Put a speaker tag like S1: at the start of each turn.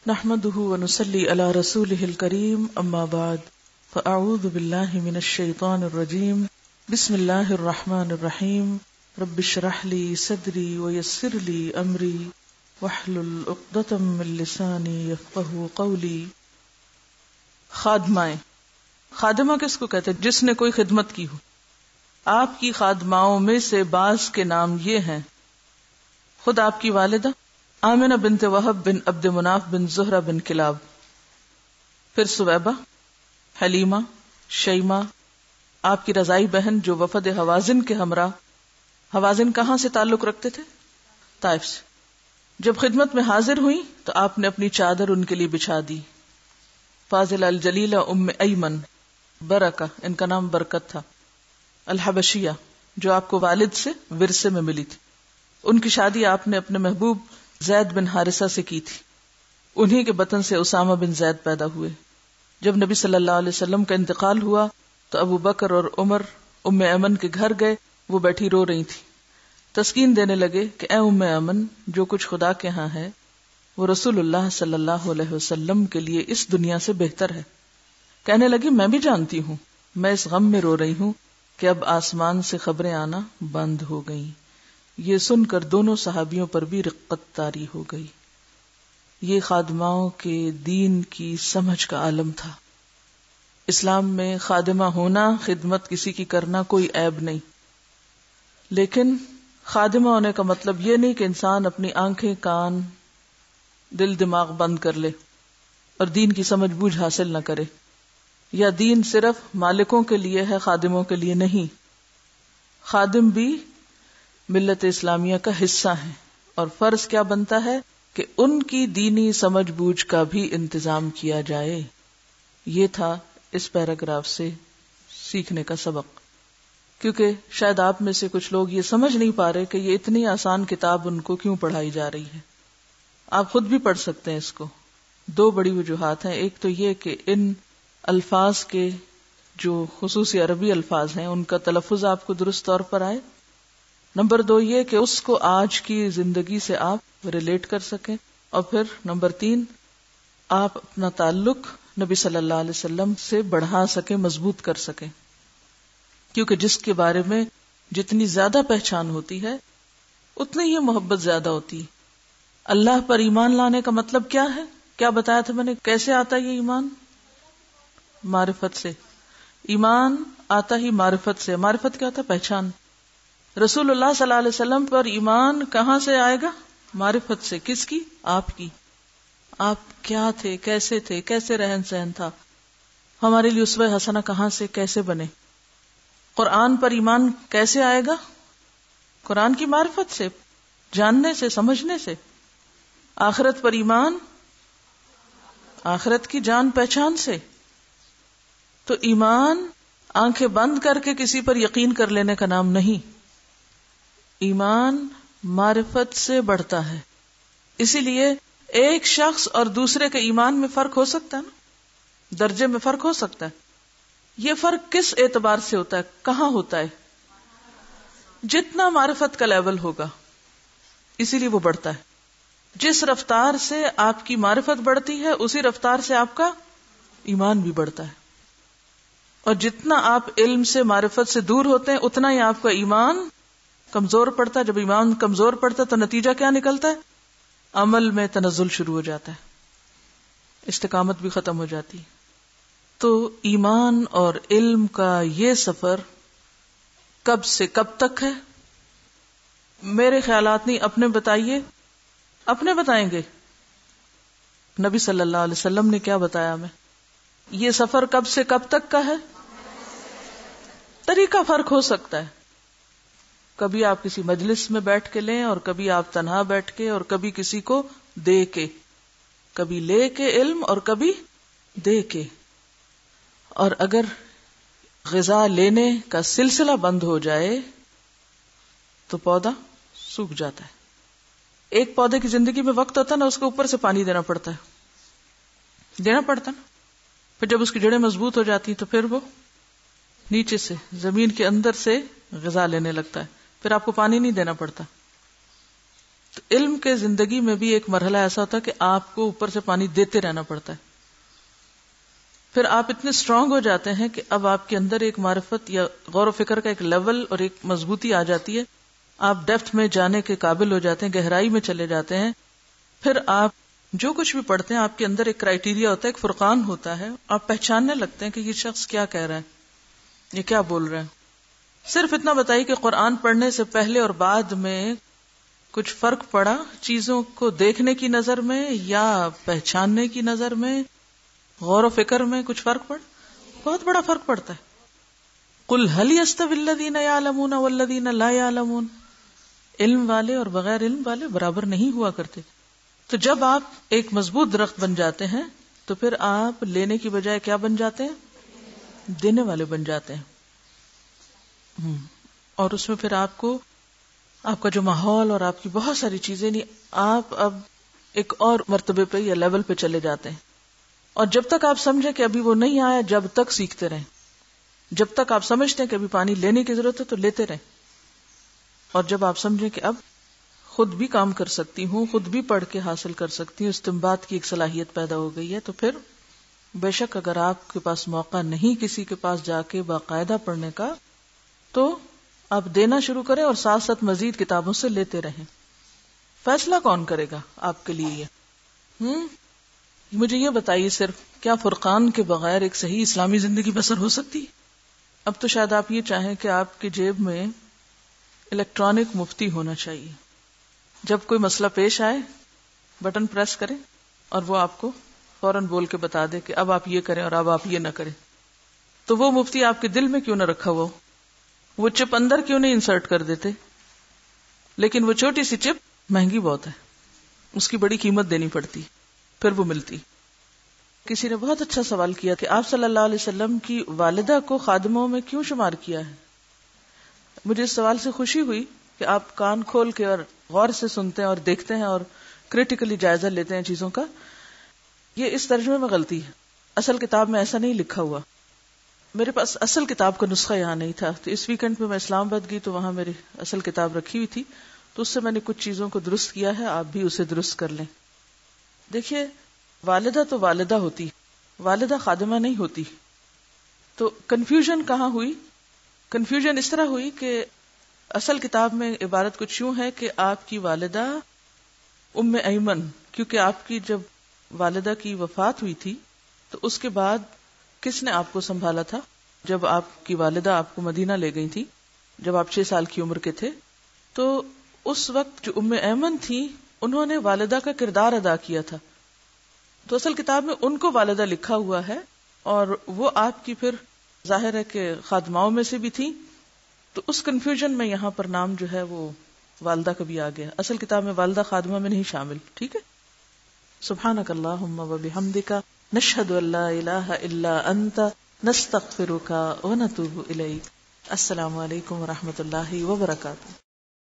S1: نحمده ونصلي على رسوله الكريم اما بعد فاعوذ بالله من الشيطان الرجيم بسم الله الرحمن الرحيم رب اشرح لي صدري ويسر لي امري واحلل عقدة من لساني يفقهوا قولي. خادمہ کس کو کہتے ہیں؟ جس نے کوئی خدمت کی ہو. آپ کی خادماؤں میں سے بعض کے نام یہ ہیں: خود آپ کی والدہ آمنہ بنت وہب بن عبد مناف بن زہرہ بن کلاب، پھر سویبہ، حلیمہ، شیمہ، آپ کی رضائی بہن جو وفد حوازن کے ہمراہ. حوازن کہاں سے تعلق رکھتے تھے؟ طائف سے. جب خدمت میں حاضر ہوئی تو آپ نے اپنی چادر ان کے لیے بچھا دی. فاضلہ الجلیلہ ام ایمن، برکہ ان کا نام برکت تھا، الحبشیہ جو آپ کو والد سے ورثے میں ملی تھی. ان کی شادی آپ نے اپنے محبوب زید بن حارثہ سے کی تھی. انہی کے بطن سے اسامہ بن زید پیدا ہوئے. جب نبی صلی اللہ علیہ وسلم کا انتقال ہوا تو ابو بکر اور عمر ام ایمن کے گھر گئے. وہ بیٹھی رو رہی تھی. تسکین دینے لگے کہ اے ام ایمن، جو کچھ خدا کے ہاں ہے وہ رسول اللہ صلی اللہ علیہ وسلم کے لیے اس دنیا سے بہتر ہے. کہنے لگی میں بھی جانتی ہوں، میں اس غم میں رو رہی ہوں کہ اب آسمان سے خبریں آنا بند ہو گئیں. یہ سن کر دونوں صحابیوں پر بھی رقت طاری ہو گئی. یہ خادماؤں کے دین کی سمجھ کا عالم تھا. اسلام میں خادمہ ہونا، خدمت کسی کی کرنا کوئی عیب نہیں، لیکن خادمہ ہونے کا مطلب یہ نہیں کہ انسان اپنی آنکھیں، کان، دل، دماغ بند کر لے اور دین کی سمجھ بوجھ حاصل نہ کرے. یا دین صرف مالکوں کے لیے ہے، خادموں کے لیے نہیں. خادم بھی ملت اسلامیہ کا حصہ ہیں اور فرض کیا بنتا ہے کہ ان کی دینی سمجھ بوجھ کا بھی انتظام کیا جائے. یہ تھا اس پیراگراف سے سیکھنے کا سبق. کیونکہ شاید آپ میں سے کچھ لوگ یہ سمجھ نہیں پا رہے کہ یہ اتنی آسان کتاب ان کو کیوں پڑھائی جا رہی ہے. آپ خود بھی پڑھ سکتے ہیں اس کو. دو بڑی وجوہات ہیں. ایک تو یہ کہ ان الفاظ کے جو خصوصی عربی الفاظ ہیں ان کا تلفظ آپ کو درست طور پر آئے. نمبر دو یہ کہ اس کو آج کی زندگی سے آپ ریلیٹ کر سکیں. اور پھر نمبر تین، آپ اپنا تعلق نبی صلی اللہ علیہ وسلم سے بڑھا سکیں، مضبوط کر سکیں. کیونکہ جس کے بارے میں جتنی زیادہ پہچان ہوتی ہے اتنی ہی محبت زیادہ ہوتی ہے. اللہ پر ایمان لانے کا مطلب کیا ہے؟ کیا بتایا تھا میں نے؟ کیسے آتا ہے یہ ایمان؟ معرفت سے. ایمان آتا ہی معرفت سے. معرفت کیا ہوتا ہے؟ پہچان. رسول اللہ صلی اللہ علیہ وسلم پر ایمان کہاں سے آئے گا؟ معرفت سے. کس کی؟ آپ کی. آپ کیا تھے، کیسے تھے، کیسے رہن سہن تھا. ہمارے لیے اسوہ حسنہ کہاں سے، کیسے بنے. قرآن پر ایمان کیسے آئے گا؟ قرآن کی معرفت سے، جاننے سے، سمجھنے سے. آخرت پر ایمان آخرت کی جان پہچان سے. تو ایمان آنکھیں بند کر کے کسی پر یقین کر لینے کا نام نہیں. ایمان معرفت سے بڑھتا ہے. اسی لیے ایک شخص اور دوسرے کے ایمان میں فرق ہو سکتا ہے نا، درجے میں فرق ہو سکتا ہے. یہ فرق کس اعتبار سے ہوتا ہے، کہاں ہوتا ہے؟ جتنا معرفت کا لیول ہوگا اسی لیے وہ بڑھتا ہے. جس رفتار سے آپ کی معرفت بڑھتی ہے اسی رفتار سے آپ کا ایمان بھی بڑھتا ہے. اور جتنا آپ علم سے، معرفت سے دور ہوتے ہیں اتنا ہی آپ کا ایمان کمزور پڑتا ہے. جب ایمان کمزور پڑتا ہے تو نتیجہ کیا نکلتا ہے؟ عمل میں تنزل شروع ہو جاتا ہے، استقامت بھی ختم ہو جاتی. تو ایمان اور علم کا یہ سفر کب سے کب تک ہے؟ میرے خیالات نہیں، اپنے بتائیے. اپنے بتائیں گے؟ نبی صلی اللہ علیہ وسلم نے کیا بتایا ہمیں؟ یہ سفر کب سے کب تک کا ہے؟ طریقہ فرق ہو سکتا ہے. کبھی آپ کسی مجلس میں بیٹھ کے لیں اور کبھی آپ تنہا بیٹھ کے، اور کبھی کسی کو دے کے، کبھی لے کے علم اور کبھی دے کے. اور اگر غذا لینے کا سلسلہ بند ہو جائے تو پودا سوکھ جاتا ہے. ایک پودے کی زندگی میں وقت ہوتا ہے نا، اس کو اوپر سے پانی دینا پڑتا ہے، دینا پڑتا نا. پھر جب اس کی جڑیں مضبوط ہو جاتی تو پھر وہ نیچے سے، زمین کے اندر سے غذا لینے لگتا ہے. پھر آپ کو پانی نہیں دینا پڑتا. تو علم کے زندگی میں بھی ایک مرحلہ ایسا ہوتا ہے کہ آپ کو اوپر سے پانی دیتے رہنا پڑتا ہے. پھر آپ اتنے اسٹرانگ ہو جاتے ہیں کہ اب آپ کے اندر ایک معرفت یا غور و فکر کا ایک لیول اور ایک مضبوطی آ جاتی ہے. آپ ڈیپتھ میں جانے کے قابل ہو جاتے ہیں، گہرائی میں چلے جاتے ہیں. پھر آپ جو کچھ بھی پڑھتے ہیں آپ کے اندر ایک کرائیٹیریا ہوتا ہے، ایک فرقان ہوتا ہے. آپ پہچاننے لگتے ہیں کہ یہ شخص کیا کہہ رہا ہے، یہ کیا بول رہا ہے. صرف اتنا بتائیے کہ قرآن پڑھنے سے پہلے اور بعد میں کچھ فرق پڑا چیزوں کو دیکھنے کی نظر میں یا پہچاننے کی نظر میں، غور و فکر میں کچھ فرق پڑا؟ بہت بڑا فرق پڑتا ہے. قل هل يستوي الذين يعلمون والذين لا يعلمون، علم والے اور بغیر علم والے برابر نہیں ہوا کرتے. تو جب آپ ایک مضبوط درخت بن جاتے ہیں تو پھر آپ لینے کی بجائے کیا بن جاتے ہیں؟ دینے والے بن جاتے ہیں. اور اس میں پھر آپ کو آپ کا جو ماحول اور آپ کی بہت ساری چیزیں نہیں، آپ اب ایک اور مرتبے پہ یا لیول پہ چلے جاتے ہیں. اور جب تک آپ سمجھیں کہ ابھی وہ نہیں آیا، جب تک سیکھتے رہیں. جب تک آپ سمجھتے ہیں کہ ابھی پانی لینے کی ضرورت ہے تو لیتے رہیں. اور جب آپ سمجھیں کہ اب خود بھی کام کر سکتی ہوں، خود بھی پڑھ کے حاصل کر سکتی ہوں، استنباط کی ایک صلاحیت پیدا ہو گئی ہے، تو پھر بے شک اگر آپ کے پاس موقع نہیں کسی کے پاس جا کے باقاعدہ پڑھنے کا، تو آپ دینا شروع کریں اور ساتھ ساتھ مزید کتابوں سے لیتے رہیں. فیصلہ کون کرے گا آپ کے لیے یہ؟ مجھے یہ بتائیے صرف، کیا فرقان کے بغیر ایک صحیح اسلامی زندگی بسر ہو سکتی؟ اب تو شاید آپ یہ چاہیں کہ آپ کی جیب میں الیکٹرانک مفتی ہونا چاہیے. جب کوئی مسئلہ پیش آئے بٹن پریس کریں اور وہ آپ کو فوراً بول کے بتا دے کہ اب آپ یہ کریں اور اب آپ یہ نہ کریں. تو وہ مفتی آپ کے دل میں کیوں نہ رکھا ہوا، وہ چپ اندر کیوں نہیں انسرٹ کر دیتے؟ لیکن وہ چھوٹی سی چپ مہنگی بہت ہے، اس کی بڑی قیمت دینی پڑتی، پھر وہ ملتی. کسی نے بہت اچھا سوال کیا کہ آپ صلی اللہ علیہ وسلم کی والدہ کو خادموں میں کیوں شمار کیا ہے؟ مجھے اس سوال سے خوشی ہوئی کہ آپ کان کھول کے اور غور سے سنتے ہیں اور دیکھتے ہیں اور کریٹیکلی جائزہ لیتے ہیں چیزوں کا. یہ اس ترجمے میں غلطی ہے، اصل کتاب میں ایسا نہیں لکھا ہوا. میرے پاس اصل کتاب کا نسخہ یہاں نہیں تھا، تو اس ویکنڈ میں اسلام آباد گئی تو وہاں میری اصل کتاب رکھی ہوئی تھی، تو اس سے میں نے کچھ چیزوں کو درست کیا ہے. آپ بھی اسے درست کر لیں. دیکھیے، والدہ تو والدہ ہوتی، والدہ خادمہ نہیں ہوتی. تو کنفیوژن کہاں ہوئی؟ کنفیوژن اس طرح ہوئی کہ اصل کتاب میں عبارت کچھ یوں ہے کہ آپ کی والدہ ام ایمن، کیونکہ آپ کی جب والدہ کی وفات ہوئی تھی تو اس کے بعد کس نے آپ کو سنبھالا تھا؟ جب آپ کی والدہ آپ کو مدینہ لے گئی تھی، جب آپ 6 سال کی عمر کے تھے، تو اس وقت جو ام ایمن تھی انہوں نے والدہ کا کردار ادا کیا تھا. تو اصل کتاب میں ان کو والدہ لکھا ہوا ہے، اور وہ آپ کی پھر ظاہر ہے کہ خادماؤں میں سے بھی تھی. تو اس کنفیوژن میں یہاں پر نام جو ہے وہ والدہ کا بھی آ گیا. اصل کتاب میں والدہ خادمہ میں نہیں شامل. ٹھیک ہے. سبحانک اللہم و بحمدک، نشہد ان لا الہ الا انت، نستغفرک و نتوب الیک. السلام علیکم و رحمۃ اللہ وبرکاتہ.